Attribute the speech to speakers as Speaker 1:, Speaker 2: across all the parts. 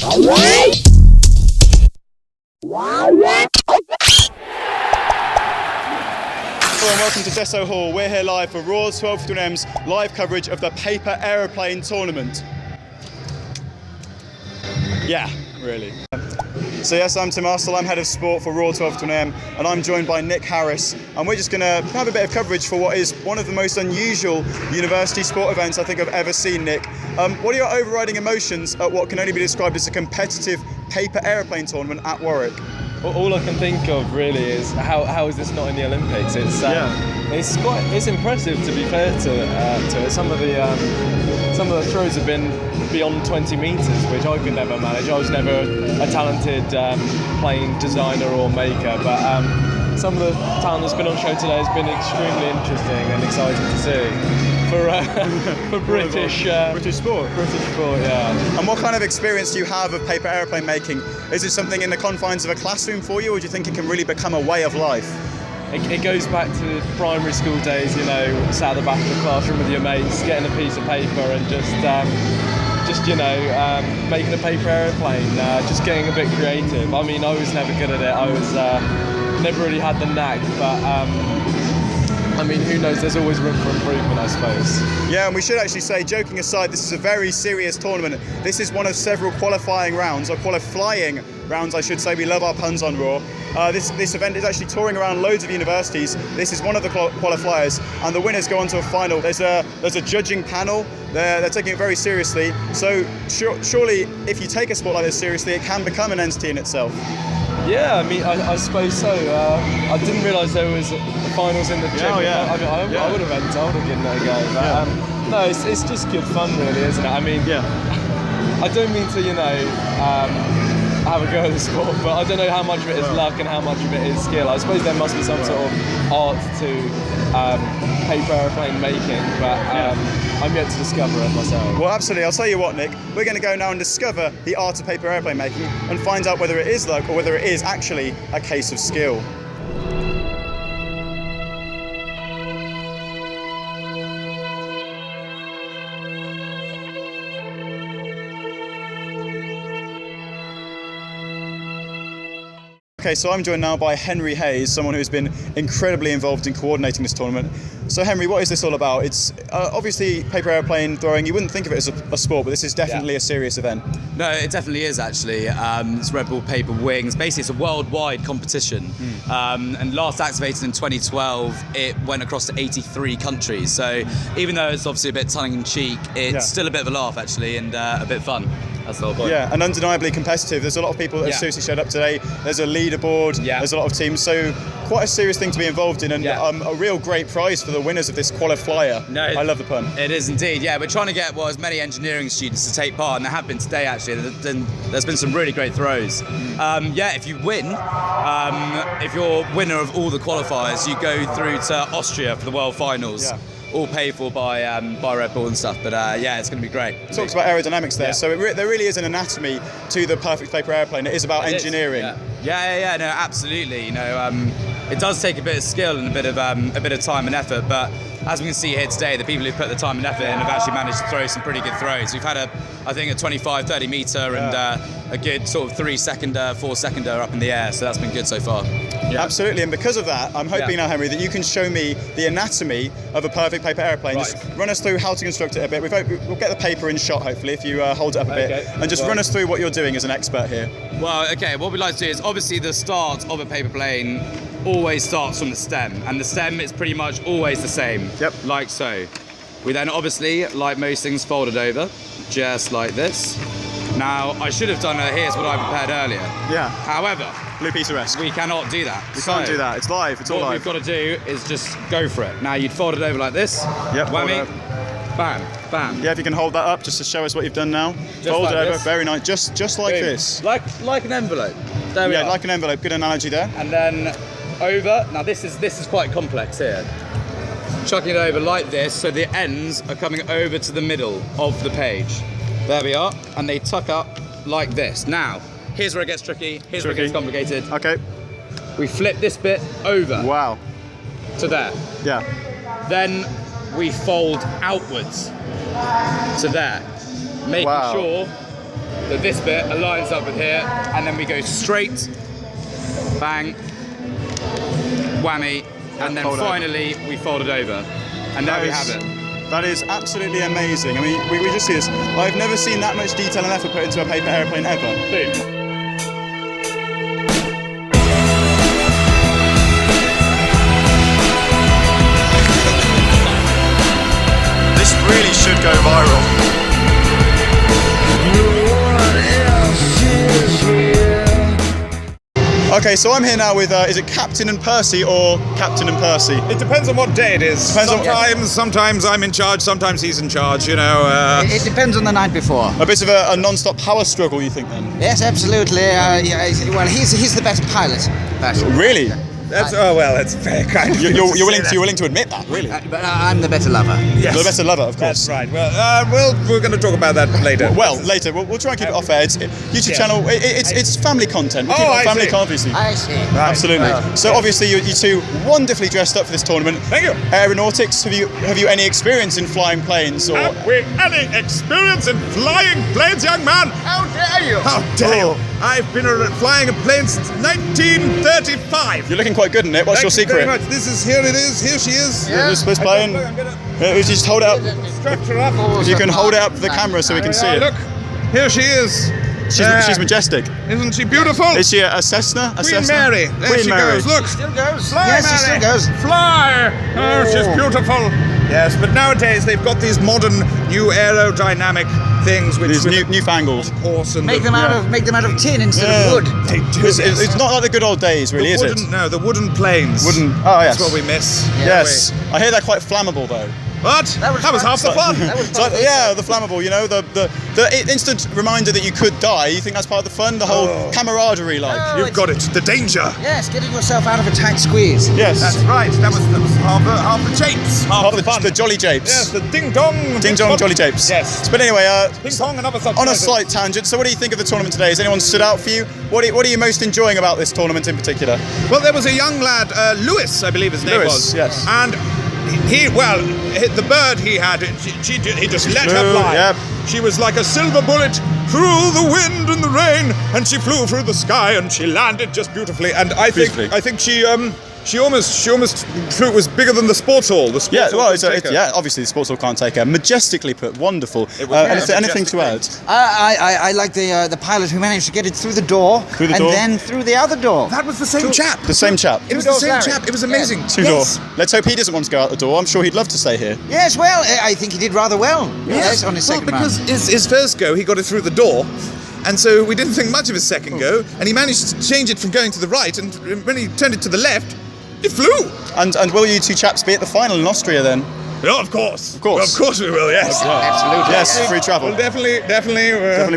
Speaker 1: Hello and welcome to Desso Hall. We're here live for RaW's 1251M's live coverage of the Paper Aeroplane Tournament. Yeah, really. So yes, I'm Tim Arstall, I'm head of sport for RaW 1251M, and I'm joined by Nick Harris, and we're just going to have a bit of coverage for what is one of the most unusual university sport events I think I've ever seen, Nick. What are your overriding emotions at what can only be described as a competitive paper aeroplane tournament at Warwick?
Speaker 2: All I can think of really is how is this not in the Olympics? It's impressive, to be fair to it. Some of the throws have been beyond 20 metres, which I could never manage. I was never a talented plane designer or maker, but some of the talent that's been on show today has been extremely interesting and exciting to see. For British sport. Yeah.
Speaker 1: And what kind of experience do you have of paper aeroplane making? Is it something in the confines of a classroom for you, or do you think it can really become a way of life?
Speaker 2: It goes back to primary school days, you know, sat at the back of the classroom with your mates, getting a piece of paper and just making a paper aeroplane, just getting a bit creative. I mean, I was never good at it. I was never really had the knack, but I mean, who knows, there's always room for improvement, I suppose. Yeah,
Speaker 1: and we should actually say, joking aside, this is a very serious tournament. This is one of several qualifying rounds, or qualifying rounds, I should say. We love our puns on RaW. This event is actually touring around loads of universities. This is one of the qualifiers, and the winners go on to a final. There's a judging panel. They're taking it very seriously. So surely, if you take a sport like this seriously, it can become an entity in itself.
Speaker 2: Yeah, I mean, I suppose so. I didn't realise there was finals in the gym.
Speaker 1: Oh, yeah.
Speaker 2: I mean, I would have entered, I would have given it a go. But no, it's just good fun, really, isn't it? I mean, I don't mean to, have a go at the sport, but I don't know how much of it is luck and how much of it is skill. I suppose there must be some sort of art to paper aeroplane making, but I'm yet to discover it myself.
Speaker 1: Well, absolutely. I'll tell you what, Nick, we're going to go now and discover the art of paper aeroplane making and find out whether it is luck or whether it is actually a case of skill. Okay, so I'm joined now by Henry Hayes, someone who's been incredibly involved in coordinating this tournament. So Henry, what is this all about? It's obviously paper airplane throwing. You wouldn't think of it as a sport, but this is definitely a serious event.
Speaker 3: No, it definitely is actually. It's Red Bull Paper Wings. Basically, it's a worldwide competition. And last activated in 2012, it went across to 83 countries. So even though it's obviously a bit tongue-in-cheek, it's still a bit of a laugh actually, and a bit fun. That's the whole point.
Speaker 1: Yeah, and undeniably competitive. There's a lot of people that have seriously showed up today. There's a leaderboard. There's a lot of teams. So quite a serious thing to be involved in, and a real great prize for the winners of this qualifier.
Speaker 3: No,
Speaker 1: I love the pun.
Speaker 3: It is indeed. Yeah, we're trying to get as many engineering students to take part, and there have been today actually. There's been some really great throws. If you win, if you're winner of all the qualifiers, you go through to Austria for the World Finals. All paid for by Red Bull and stuff, but it's going to be great.
Speaker 1: Talks about aerodynamics there, so there really is an anatomy to the perfect paper airplane. It is about engineering.
Speaker 3: No, absolutely. It does take a bit of skill and a bit of time and effort, but as we can see here today, the people who put the time and effort in have actually managed to throw some pretty good throws. We've had I think a 25-30 metre and a good sort of 3-seconder, 4-seconder up in the air, so that's been good so far.
Speaker 1: Absolutely, and because of that, I'm hoping now, Henry, that you can show me the anatomy of a perfect paper airplane. Just run us through how to construct it a bit. We'll get the paper in shot, hopefully, if you hold it up a bit, and just run us through what you're doing as an expert here.
Speaker 3: Well, okay, what we'd like to do is, obviously the start of a paper plane always starts from the stem, and the stem is pretty much always the same, like so. We then obviously, like most things, fold it over, just like this. Now, I should have done here's what I prepared earlier. However,
Speaker 1: blue piece of rest.
Speaker 3: We cannot do that.
Speaker 1: We can't do that. It's live. It's all live.
Speaker 3: What we've got to do is just go for it. Now, you'd fold it over like this. Whammy. Bam. Bam.
Speaker 1: Yeah, if you can hold that up just to show us what you've done now. Fold it over. Very nice. Just like this.
Speaker 3: Like an envelope. There we are.
Speaker 1: Like an envelope. Good analogy there.
Speaker 3: And then over. Now, this is quite complex here. Chucking it over like this, so the ends are coming over to the middle of the page. There we are, and they tuck up like this. Now, here's where it gets tricky, here's where it gets complicated.
Speaker 1: Okay.
Speaker 3: We flip this bit over.
Speaker 1: Wow.
Speaker 3: To there.
Speaker 1: Yeah.
Speaker 3: Then we fold outwards to there, making sure that this bit aligns up with here, and then we go straight, bang, whammy, and then finally we fold it over. And there we have it.
Speaker 1: That is absolutely amazing. I mean, we just see this. I've never seen that much detail and effort put into a paper aeroplane ever. Boom. This really should go viral. Okay, so I'm here now with, is it Captain and Percy or Captain and Percy?
Speaker 4: It depends on what day it is. Sometimes I'm in charge, sometimes he's in charge, you know.
Speaker 5: It depends on the night before.
Speaker 1: A bit of a non-stop power struggle, you think, then?
Speaker 5: Yes, absolutely. Well, he's the better pilot.
Speaker 1: Really?
Speaker 4: That's very kind of you.
Speaker 1: You're willing to admit that, really?
Speaker 5: But I'm the better lover.
Speaker 4: Yes.
Speaker 1: You're the better lover, of course.
Speaker 4: That's right. Well, we're going to talk about that later.
Speaker 1: Well, later. We'll try and keep it off air. It's YouTube channel. It's family content. We'll keep it family content, obviously.
Speaker 5: I see.
Speaker 1: Right. Absolutely. So obviously you two wonderfully dressed up for this tournament.
Speaker 4: Thank you.
Speaker 1: Aeronautics. Have you any experience in flying planes or?
Speaker 4: Have we any experience in flying planes, young man?
Speaker 5: How dare you?
Speaker 4: How dare you? I've been flying a plane since 1935.
Speaker 1: You're looking quite good in it. What's your secret?
Speaker 4: Very much. Here it is. Here she is.
Speaker 1: Yeah. This plane.
Speaker 4: I'm gonna
Speaker 1: You just hold it up.
Speaker 4: strap her up.
Speaker 1: If you can hold it up for the camera so we can see it.
Speaker 4: Look, here she is.
Speaker 1: She's majestic.
Speaker 4: Isn't she beautiful?
Speaker 1: Is she a Cessna?
Speaker 4: Queen Mary. There
Speaker 1: Queen
Speaker 4: she
Speaker 1: Mary.
Speaker 4: goes. Look.
Speaker 5: Still goes.
Speaker 4: Fly,
Speaker 5: Yes,
Speaker 4: Mary.
Speaker 5: she still goes.
Speaker 4: Fly. Oh, she's beautiful. Yes, but nowadays they've got these modern new aerodynamic things which
Speaker 1: These newfangled.
Speaker 4: awesome.
Speaker 5: Make them out of tin instead of wood.
Speaker 4: They do.
Speaker 1: It's not like the good old days, really, is it?
Speaker 4: No, the wooden planes.
Speaker 1: Wooden. Oh yes.
Speaker 4: That's what we miss.
Speaker 1: Yes. I hear they're quite flammable though.
Speaker 4: What? That was half the fun.
Speaker 1: It's like, yeah, the flammable, you know, the instant reminder that you could die. You think that's part of the fun, the whole camaraderie, like.
Speaker 5: Oh,
Speaker 4: You've got it. The danger.
Speaker 5: Yes, getting yourself out of a tight squeeze.
Speaker 1: Yes.
Speaker 4: That's right. That was half the japes. Half the fun.
Speaker 1: The jolly japes.
Speaker 4: Yes, the ding dong.
Speaker 1: Ding dong jolly japes.
Speaker 4: Yes.
Speaker 1: But anyway,
Speaker 4: Ding dong and other such
Speaker 1: on a
Speaker 4: pleasures.
Speaker 1: slight tangent. So, what do you think of the tournament today? Has anyone stood out for you? What are you most enjoying about this tournament in particular?
Speaker 4: Well, there was a young lad, Lewis, I believe his name
Speaker 1: Lewis,
Speaker 4: was.
Speaker 1: yes.
Speaker 4: And the bird he had, he just let her fly.
Speaker 1: Yep.
Speaker 4: She was like a silver bullet through the wind and the rain, and she flew through the sky and she landed just beautifully. And I think she almost flew. It was bigger than the sports hall. The sports hall couldn't take her.
Speaker 1: obviously the sports hall can't take her. Majestically put, wonderful. Anything to add?
Speaker 5: I like the pilot who managed to get it through the door and then through the other door.
Speaker 4: That was the same chap.
Speaker 1: The same chap.
Speaker 4: It was the same chap. It was amazing.
Speaker 1: Two door. Let's hope he doesn't want to go out the door. I'm sure he'd love to stay here.
Speaker 5: Yes, well, I think he did rather well. Yes, on his second
Speaker 4: because
Speaker 5: round.
Speaker 4: his first go, he got it through the door. And so we didn't think much of his second go, and he managed to change it from going to the right, and when he turned it to the left, it flew.
Speaker 1: And will you two chaps be at the final in Austria then?
Speaker 4: Yeah, of course.
Speaker 1: Of course.
Speaker 4: Of course we will, yes.
Speaker 5: Absolutely.
Speaker 1: Yes, free travel.
Speaker 4: We'll definitely
Speaker 1: be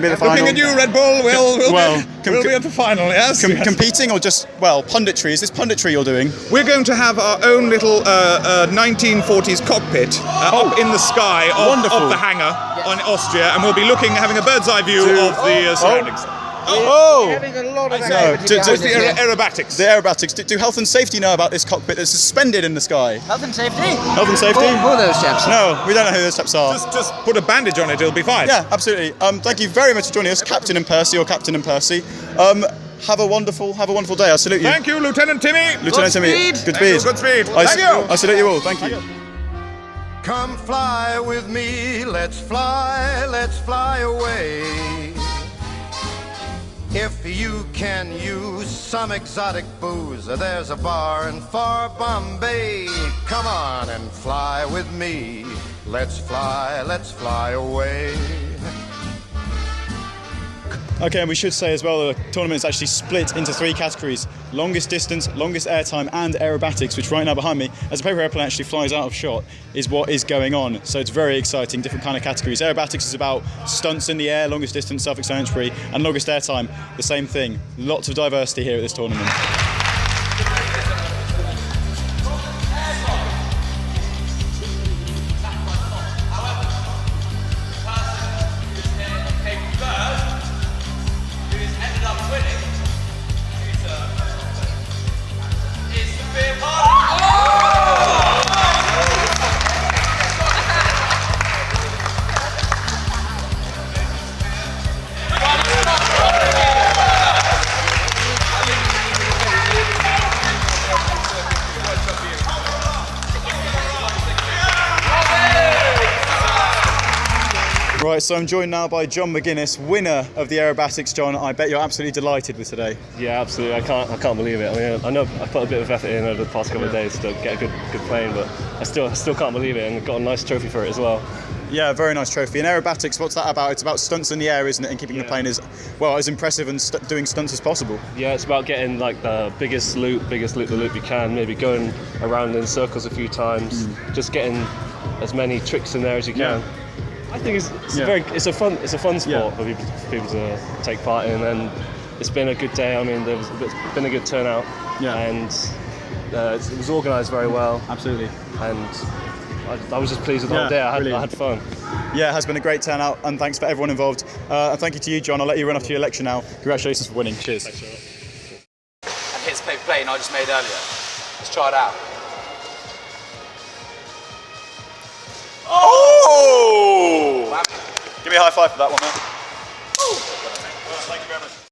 Speaker 1: the final.
Speaker 4: Looking at you, Red Bull, we'll be at the final, yes.
Speaker 1: Competing or just, punditry? Is this punditry you're doing?
Speaker 4: We're going to have our own little 1940s cockpit up in the sky of the hangar in Austria, and we'll be having a bird's eye view of the surroundings.
Speaker 5: Having a lot of
Speaker 4: Just the aerobatics.
Speaker 1: The aerobatics. Do health and safety know about this cockpit that's suspended in the sky?
Speaker 5: Health and safety?
Speaker 1: Health and safety?
Speaker 5: Who are those chaps?
Speaker 1: No, we don't know who those chaps are.
Speaker 4: Just put a bandage on it, it'll be fine.
Speaker 1: Yeah, absolutely. Thank you very much for joining us, Captain and Percy. Have a wonderful day. I salute you.
Speaker 4: Thank you, Lieutenant Timmy.
Speaker 1: Lieutenant Timmy. Good speed.
Speaker 4: Good speed.
Speaker 1: Thank you. I salute you all. Thank you.
Speaker 6: Come fly with me, let's fly away. If you can use some exotic booze, there's a bar in far Bombay. Come on and fly with me, let's fly away.
Speaker 1: Okay, and we should say as well, the tournament is actually split into 3 categories: longest distance, longest airtime, and aerobatics, which right now behind me, as a paper airplane actually flies out of shot, is what is going on. So it's very exciting, different kind of categories. Aerobatics is about stunts in the air, longest distance, self-explanatory, and longest airtime, the same thing. Lots of diversity here at this tournament. Right, so I'm joined now by John McGuinness, winner of the aerobatics. John, I bet you're absolutely delighted with today.
Speaker 7: Yeah, absolutely. I can't believe it. I mean, I know I put a bit of effort in over the past couple of days to get a good plane, but I still can't believe it, and got a nice trophy for it as well.
Speaker 1: Yeah, very nice trophy. And aerobatics, what's that about? It's about stunts in the air, isn't it? And keeping the plane as impressive and doing stunts as possible.
Speaker 7: Yeah, it's about getting like the biggest loop you can. Maybe going around in circles a few times, just getting as many tricks in there as you can. I think it's a fun sport for people to take part in, and it's been a good day. I mean, there's been a good turnout, and it was organised very well.
Speaker 1: Absolutely.
Speaker 7: And I was just pleased with the whole day. I had fun.
Speaker 1: Yeah, it has been a great turnout, and thanks for everyone involved. And thank you to you, John. I'll let you run off to your lecture now. Congratulations for winning. Cheers.
Speaker 7: Thanks very much.
Speaker 3: And here's the plane I just made earlier. Let's try it out.
Speaker 1: Oh! Give me a high five for that one, man. Thank you very much.